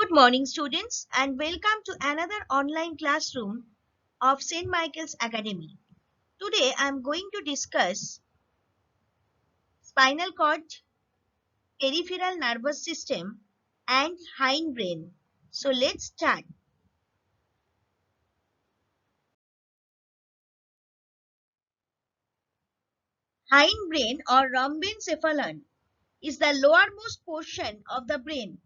Good morning, students, and welcome to another online classroom of St. Michael's Academy. Today, I am going to discuss spinal cord, peripheral nervous system, and hindbrain. So, let's start. Hindbrain or rhombencephalon is the lowermost portion of the brain.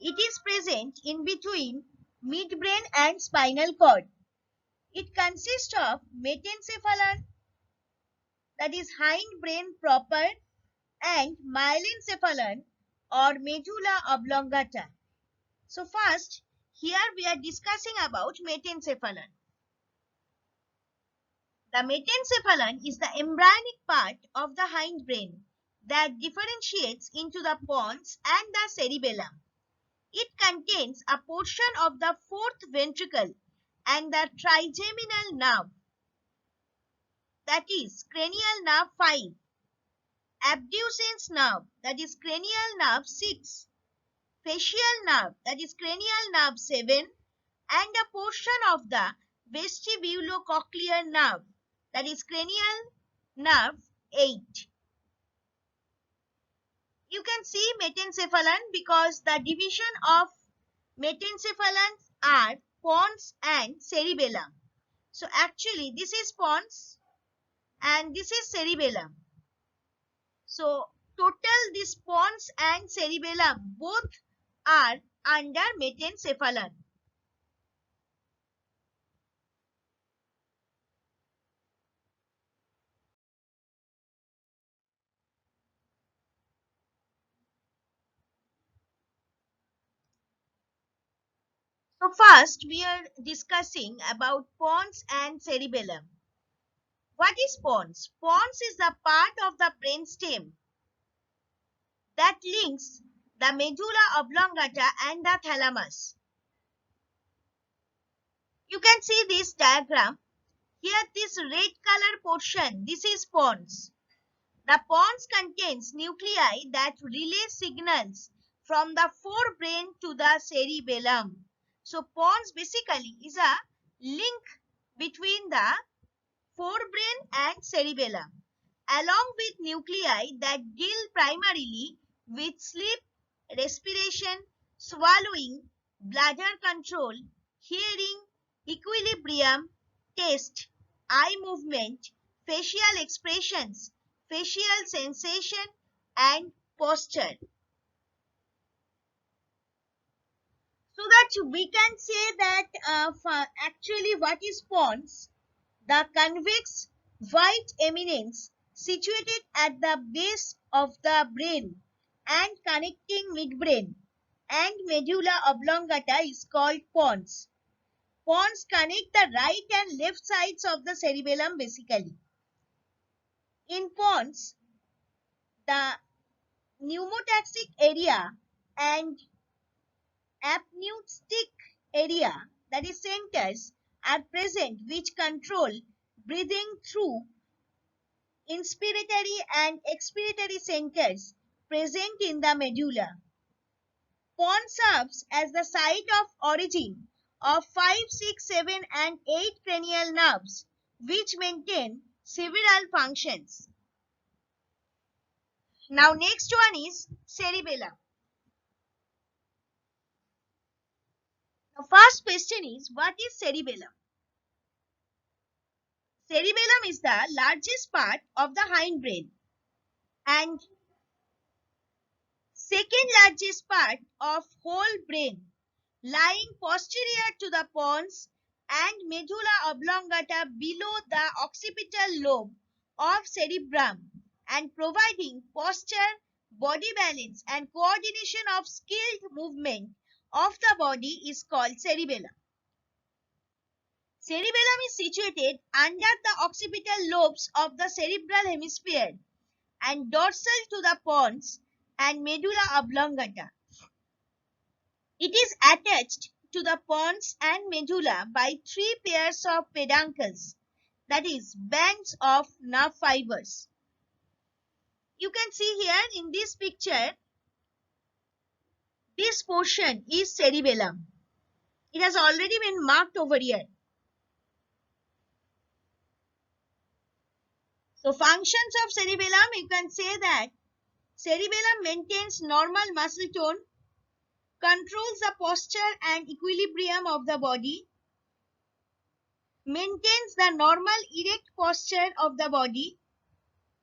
It is present in between midbrain and spinal cord. It consists of metencephalon, that is hindbrain proper, and myelencephalon or medulla oblongata. So first, here we are discussing about metencephalon. The metencephalon is the embryonic part of the hindbrain that differentiates into the pons and the cerebellum. It contains a portion of the fourth ventricle and the trigeminal nerve, that is cranial nerve 5, abducens nerve, that is cranial nerve 6, facial nerve, that is cranial nerve 7, and a portion of the vestibulocochlear nerve, that is cranial nerve 8. You can see metencephalon because the division of metencephalon are pons and cerebellum. So actually this is pons and this is cerebellum. So total this pons and cerebellum both are under metencephalon. So first we are discussing about pons and cerebellum. What is pons? Pons is the part of the brainstem that links the medulla oblongata and the thalamus. You can see this diagram. Here this red color portion, this is pons. The pons contains nuclei that relay signals from the forebrain to the cerebellum. So pons basically is a link between the forebrain and cerebellum, along with nuclei that deal primarily with sleep, respiration, swallowing, bladder control, hearing, equilibrium, taste, eye movement, facial expressions, facial sensation, and posture. So that we can say that actually what is pons? The convex white eminence situated at the base of the brain and connecting midbrain and medulla oblongata is called pons. Pons connect the right and left sides of the cerebellum basically. In pons, the pneumotaxic area and apneutic area, that is centers, are present which control breathing through inspiratory and expiratory centers present in the medulla. Pons serves as the site of origin of 5, 6, 7 and 8 cranial nerves which maintain several functions. Now next one is cerebellum. The first question is, what is cerebellum? Cerebellum is the largest part of the hindbrain and second largest part of whole brain, lying posterior to the pons and medulla oblongata below the occipital lobe of cerebrum and providing posture, body balance and coordination of skilled movement of the body is called cerebellum. Cerebellum is situated under the occipital lobes of the cerebral hemisphere and dorsal to the pons and medulla oblongata. It is attached to the pons and medulla by 3 pairs of peduncles, that is bands of nerve fibers. You can see here in this picture This portion is cerebellum. It has already been marked over here. So functions of cerebellum, you can say that cerebellum maintains normal muscle tone, controls the posture and equilibrium of the body, maintains the normal erect posture of the body,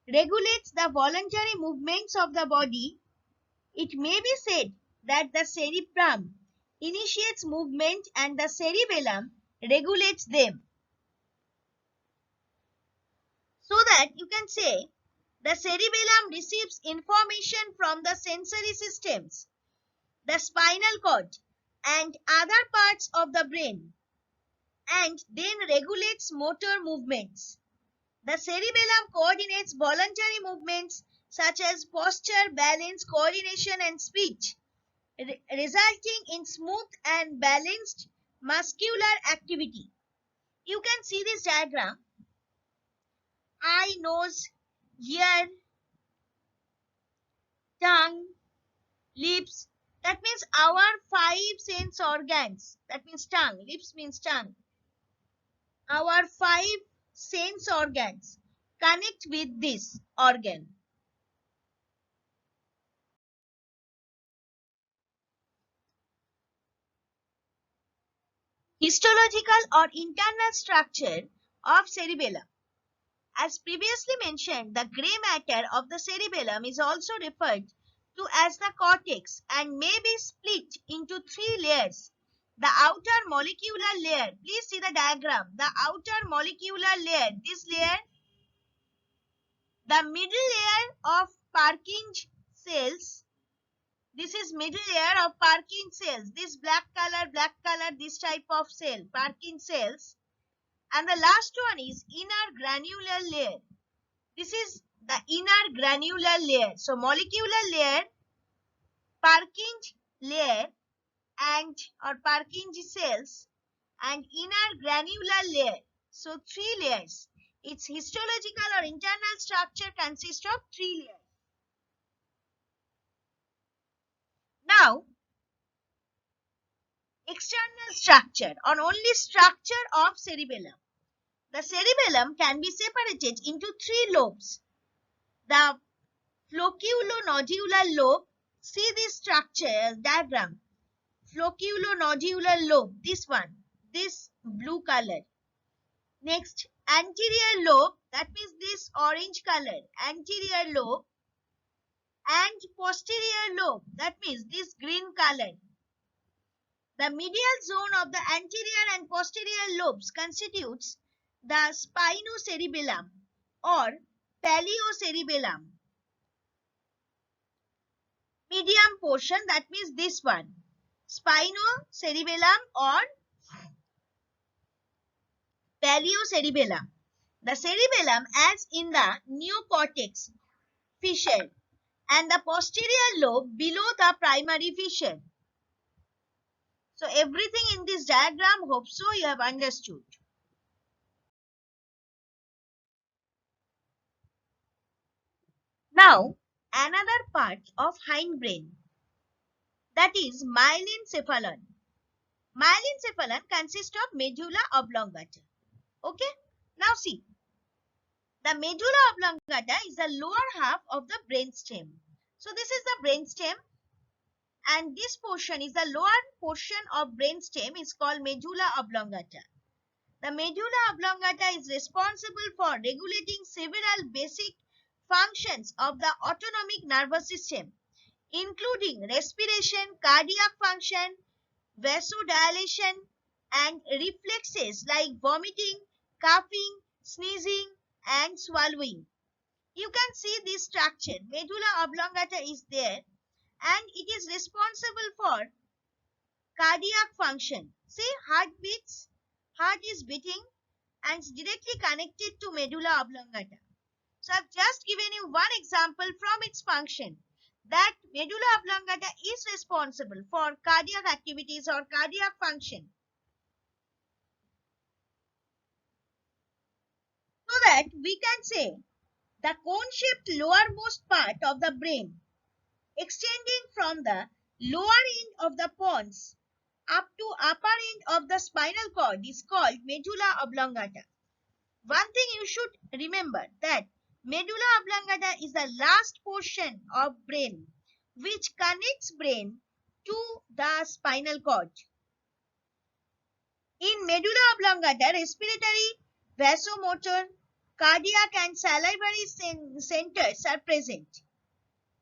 regulates the voluntary movements of the body. It may be said that the cerebrum initiates movement and the cerebellum regulates them. So that you can say the cerebellum receives information from the sensory systems, the spinal cord and other parts of the brain, and then regulates motor movements. The cerebellum coordinates voluntary movements such as posture, balance, coordination and speech, resulting in smooth and balanced muscular activity. You can see this diagram: eye, nose, ear, tongue, lips. That means our 5 sense organs. That means tongue. Lips means tongue. Our 5 sense organs connect with this organ. Histological or internal structure of cerebellum. As previously mentioned, the grey matter of the cerebellum is also referred to as the cortex and may be split into 3 layers. The outer molecular layer, please see the diagram. The outer molecular layer, this layer, the middle layer of Purkinje cells. This is middle layer of Purkinje cells. This black color, this type of cell, Purkinje cells. And the last one is inner granular layer. This is the inner granular layer. So molecular layer, Purkinje layer and or Purkinje cells, and inner granular layer. So 3 layers. Its histological or internal structure consists of 3 layers. Now, external structure or only structure of cerebellum. The cerebellum can be separated into 3 lobes. The flocculonodular lobe, see this structure diagram. Flocculonodular lobe, this one, this blue color. Next, anterior lobe, that means this orange color, anterior lobe, and posterior lobe, that means this green color. The medial zone of the anterior and posterior lobes constitutes the spinocerebellum or paliocerebellum. Medium portion, that means this one, spinocerebellum or paliocerebellum. The cerebellum as in the neocortex fissure and the posterior lobe below the primary fissure. So everything in this diagram, hope so you have understood. Now, another part of hindbrain, that is myelencephalon. Myelencephalon consists of medulla oblongata. Okay, now see, the medulla oblongata is the lower half of the brainstem. So this is the brainstem, and this portion is the lower portion of brainstem is called medulla oblongata. The medulla oblongata is responsible for regulating several basic functions of the autonomic nervous system, including respiration, cardiac function, vasodilation, and reflexes like vomiting, coughing, sneezing, and swallowing. You can see this structure. Medulla oblongata is there, and it is responsible for cardiac function. See, heart beats, heart is beating and is directly connected to medulla oblongata. So I've just given you one example from its function, that medulla oblongata is responsible for cardiac activities or cardiac function. So that we can say the cone-shaped lowermost part of the brain extending from the lower end of the pons up to upper end of the spinal cord is called medulla oblongata. One thing you should remember that medulla oblongata is the last portion of brain which connects brain to the spinal cord. In medulla oblongata, respiratory, vasomotor, cardiac and salivary centers are present.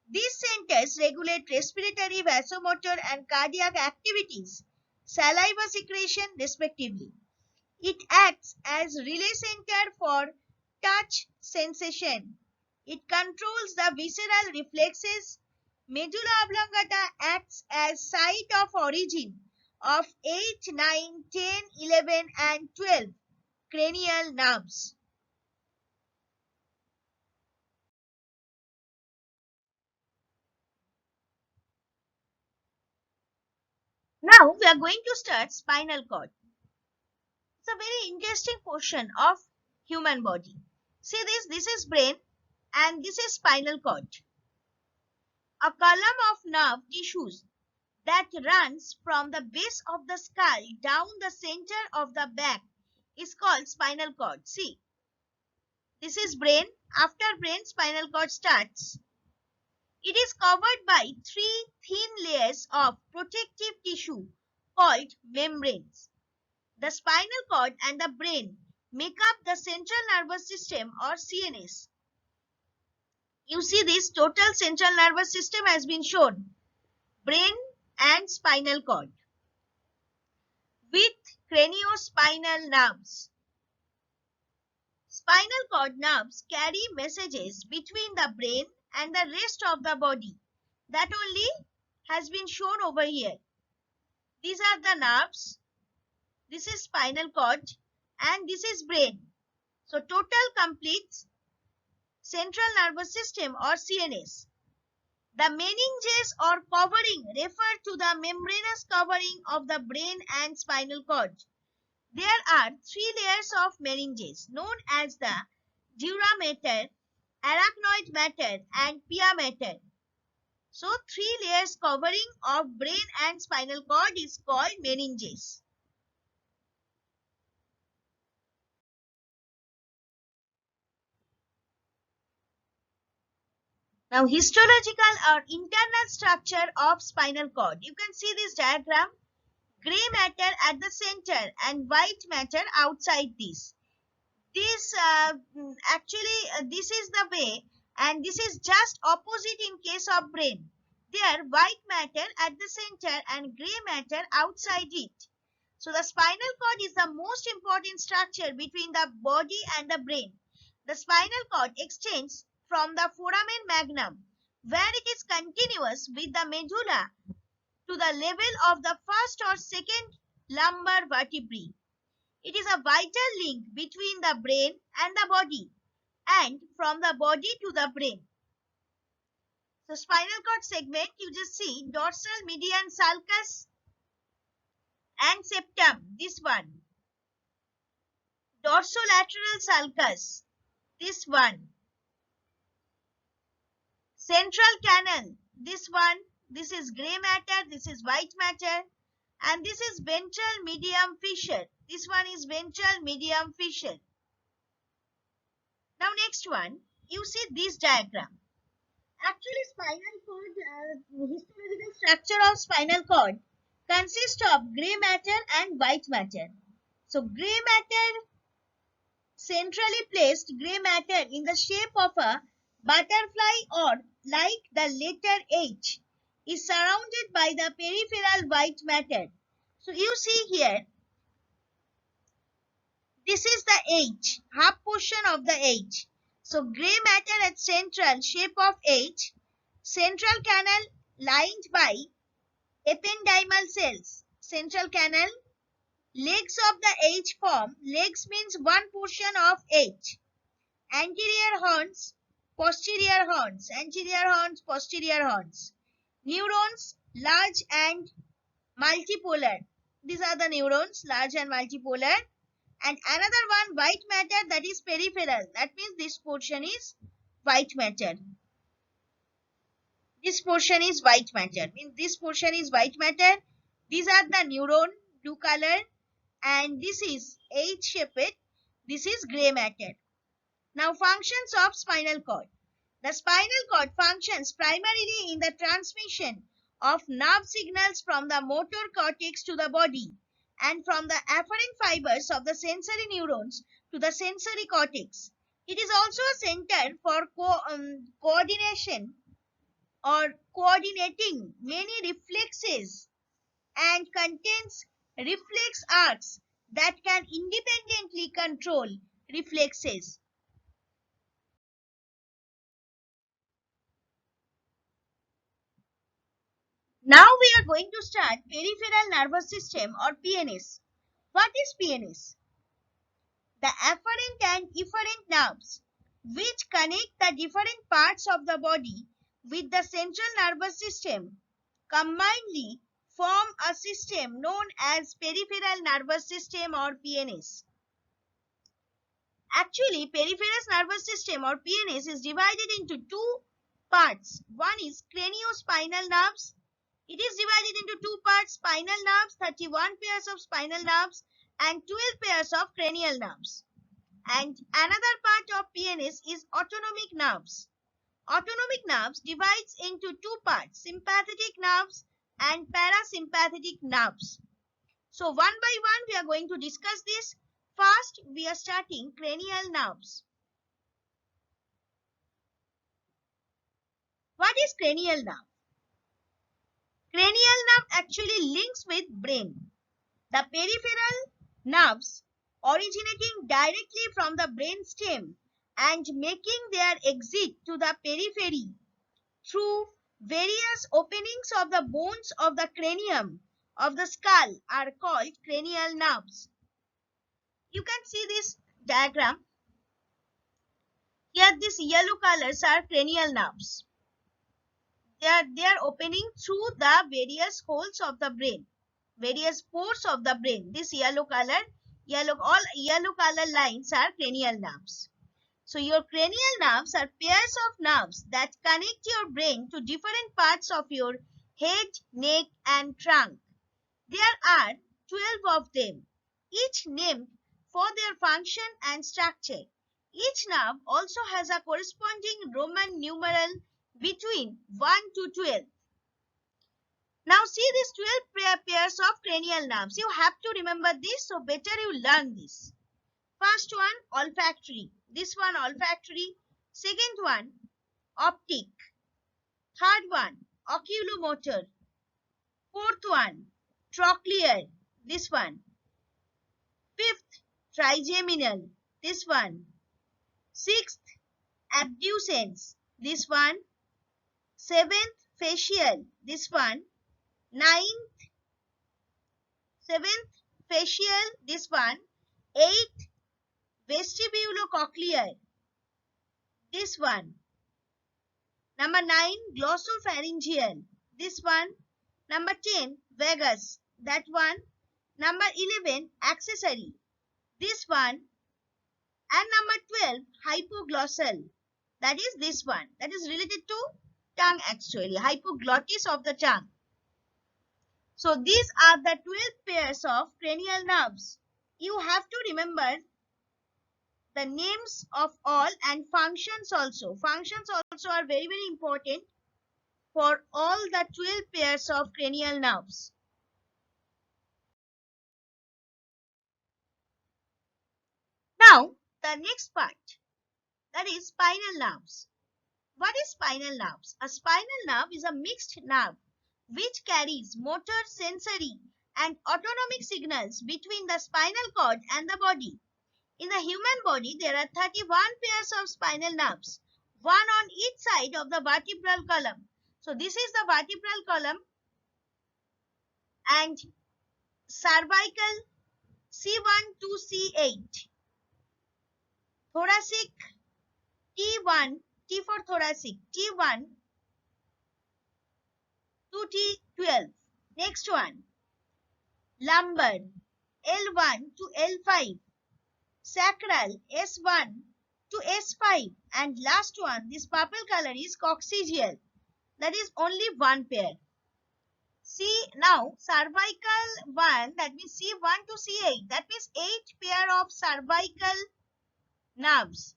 These centers regulate respiratory, vasomotor and cardiac activities, saliva secretion respectively. It acts as relay center for touch sensation. It controls the visceral reflexes. Medulla oblongata acts as site of origin of 8, 9, 10, 11 and 12 cranial nerves. Now we are going to start spinal cord. It's a very interesting portion of human body. See this is brain and this is spinal cord. A column of nerve tissues that runs from the base of the skull down the center of the back is called spinal cord. See, this is brain. After brain, spinal cord starts. It is covered by three thin layers of protective tissue called membranes. The spinal cord and the brain make up the central nervous system or CNS. You see this total central nervous system has been shown. Brain and spinal cord with craniospinal nerves. Spinal cord nerves carry messages between the brain and the rest of the body. That only has been shown over here. These are the nerves. This is spinal cord and this is brain. So total completes central nervous system or CNS. The meninges or covering refer to the membranous covering of the brain and spinal cord. There are three layers of meninges known as the dura mater, arachnoid mater and pia mater. So three layers covering of brain and spinal cord is called meninges. Now histological or internal structure of spinal cord. You can see this diagram. Gray matter at the center and white matter outside this. This this is the way and this is just opposite in case of brain. There white matter at the center and gray matter outside it. So the spinal cord is the most important structure between the body and the brain. The spinal cord extends from the foramen magnum where it is continuous with the medulla to the level of the first or second lumbar vertebrae. It is a vital link between the brain and the body and from the body to the brain. So spinal cord segment, you just see dorsal median sulcus and septum, this one. Dorsolateral sulcus, this one. Central canal, this one. This is gray matter, this is white matter. And this is ventral medium fissure. This one is ventral medium fissure. Now next one, you see this diagram. Actually spinal cord, histological structure of spinal cord consists of gray matter and white matter. So gray matter, centrally placed gray matter in the shape of a butterfly or like the letter H is surrounded by the peripheral white matter. So you see here, this is the H, half portion of the H. So gray matter at central shape of H, central canal lined by ependymal cells. Central canal, legs of the H form, legs means one portion of H. Anterior horns, posterior horns, anterior horns, posterior horns. Neurons, large and multipolar. These are the neurons, large and multipolar. And another one, white matter, that is peripheral. That means this portion is white matter. This portion is white matter. Means this portion is white matter. These are the neuron, blue color, and this is H-shaped. This is gray matter. Now, functions of spinal cord. The spinal cord functions primarily in the transmission of nerve signals from the motor cortex to the body and from the afferent fibers of the sensory neurons to the sensory cortex. It is also a center for coordination or coordinating many reflexes and contains reflex arcs that can independently control reflexes. Now we are going to start peripheral nervous system or PNS. What is PNS? The afferent and efferent nerves which connect the different parts of the body with the central nervous system combinedly form a system known as peripheral nervous system or PNS. Actually, peripheral nervous system or PNS is divided into two parts. One is craniospinal nerves. It is divided into two parts, spinal nerves, 31 pairs of spinal nerves and 12 pairs of cranial nerves. And another part of PNS is autonomic nerves. Autonomic nerves divides into two parts, sympathetic nerves and parasympathetic nerves. So one by one we are going to discuss this. First, we are starting cranial nerves. What is cranial nerve? Cranial nerve actually links with brain. The peripheral nerves originating directly from the brain stem and making their exit to the periphery through various openings of the bones of the cranium of the skull are called cranial nerves. You can see this diagram. Here these yellow colors are cranial nerves. They are opening through the various holes of the brain, various pores of the brain. This yellow color, all yellow color lines are cranial nerves. So your cranial nerves are pairs of nerves that connect your brain to different parts of your head, neck and trunk. There are 12 of them, each named for their function and structure. Each nerve also has a corresponding Roman numeral between 1 to 12. Now see these 12 pairs of cranial nerves. You have to remember this, so better you learn this. First one, olfactory. This one, olfactory. Second one, optic. Third one, oculomotor. Fourth one, trochlear. This one. Fifth, trigeminal. This one. Sixth, abducens. This one. Seventh, facial. This one. Seventh, facial. This one. Eighth, vestibulocochlear. This one. Number 9, glossopharyngeal. This one. Number 10, vagus. That one. Number 11, accessory. This one. And number 12, hypoglossal. That is this one. That is related to tongue actually. Hypoglottis of the tongue. So these are the 12 pairs of cranial nerves. You have to remember the names of all and functions also. Functions also are very important for all the 12 pairs of cranial nerves. Now, the next part, that is spinal nerves. What is spinal nerves? A spinal nerve is a mixed nerve which carries motor, sensory and autonomic signals between the spinal cord and the body. In the human body, there are 31 pairs of spinal nerves, one on each side of the vertebral column. So this is the vertebral column and cervical C1 to C8. Thoracic T1, T for thoracic, T1 to T12. Next one, lumbar L1 to L5. Sacral S1 to S5, and last one, this purple color is coccygeal. that is only one pair. See now cervical 1, that means C1 to C8, that means 8 pair of cervical nerves.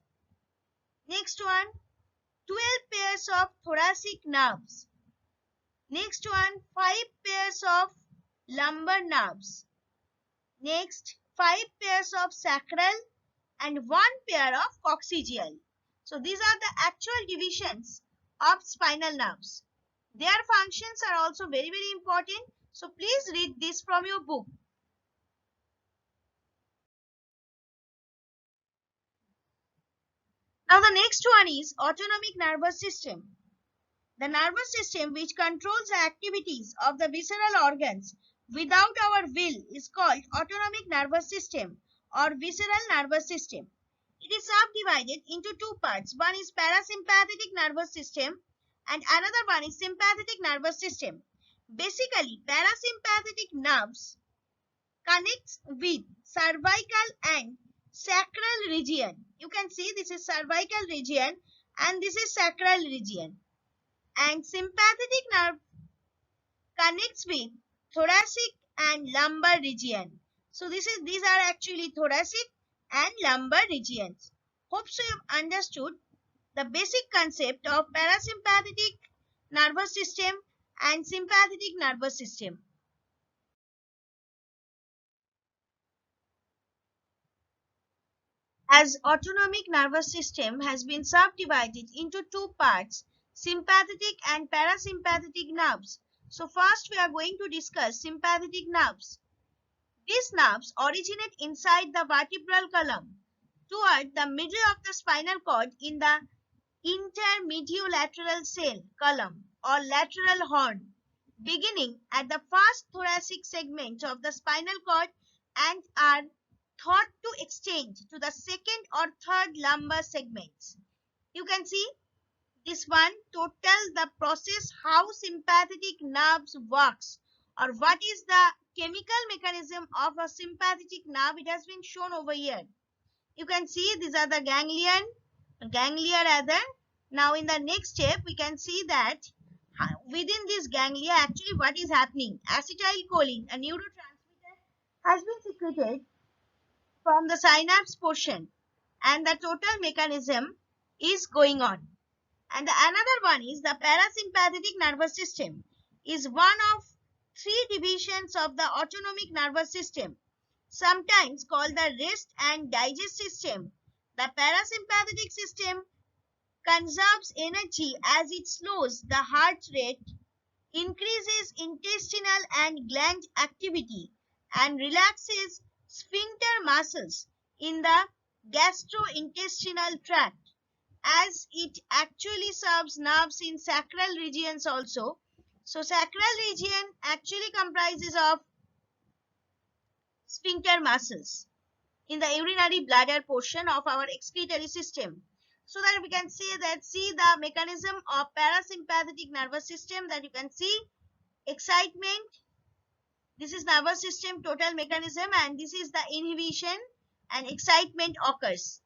Next one, 12 pairs of thoracic nerves. Next one, 5 pairs of lumbar nerves. Next, 5 pairs of sacral and 1 pair of coccygeal. So these are the actual divisions of spinal nerves. Their functions are also very important. So please read this from your book. Now the next one is autonomic nervous system. The nervous system which controls the activities of the visceral organs without our will is called autonomic nervous system or visceral nervous system. It is subdivided into two parts. One is parasympathetic nervous system and another one is sympathetic nervous system. Basically, parasympathetic nerves connects with cervical and sacral region. You can see this is cervical region and this is sacral region. And sympathetic nerve connects with thoracic and lumbar region. So these are actually thoracic and lumbar regions. Hope so you have understood the basic concept of parasympathetic nervous system and sympathetic nervous system. As autonomic nervous system has been subdivided into two parts, sympathetic and parasympathetic nerves. So first we are going to discuss sympathetic nerves. These nerves originate inside the vertebral column toward the middle of the spinal cord in the intermediolateral cell column or lateral horn, beginning at the first thoracic segment of the spinal cord and are thought to extend to the second or third lumbar segments. You can see this one total the process how sympathetic nerves works or what is the chemical mechanism of a sympathetic nerve. It has been shown over here. You can see these are the ganglia rather. Now in the next step we can see that within this ganglia actually what is happening. Acetylcholine, a neurotransmitter, has been secreted from the synapse portion and the total mechanism is going on. And the another one is the parasympathetic nervous system is one of three divisions of the autonomic nervous system, sometimes called the rest and digest system. The parasympathetic system conserves energy as it slows the heart rate, increases intestinal and gland activity, and relaxes sphincter muscles in the gastrointestinal tract, as it actually serves nerves in sacral regions also. So sacral region actually comprises of sphincter muscles in the urinary bladder portion of our excretory system. So that we can see the mechanism of parasympathetic nervous system, that you can see excitement. This is nervous system total mechanism and this is the inhibition and excitement occurs.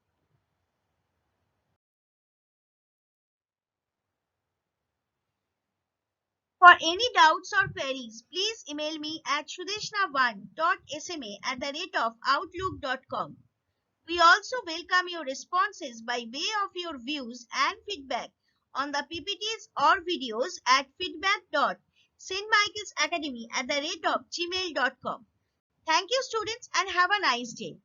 For any doubts or queries, please email me at sudeshna1.sma@outlook.com. We also welcome your responses by way of your views and feedback on the PPTs or videos at feedback.stmichaelsacademy@gmail.com. Thank you students and have a nice day.